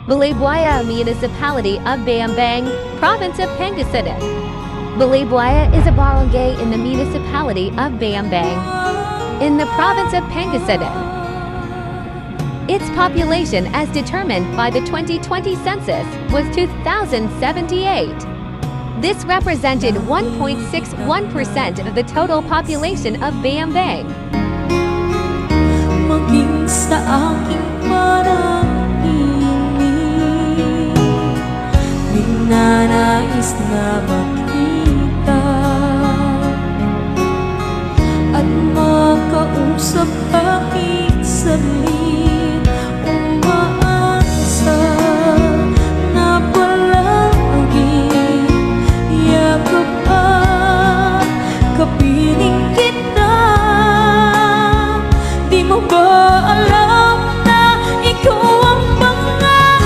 Balaybuaya Municipality of Bayambang, Province of Pangasinan. Balaybuaya is a barangay in the municipality of Bayambang, in the province of Pangasinan. Its population, as determined by the 2020 census, was 2,078. This represented 1.61% of the total population of Bayambang. Maging sa aking panahini, minanais na makita at makausap kahit saglit.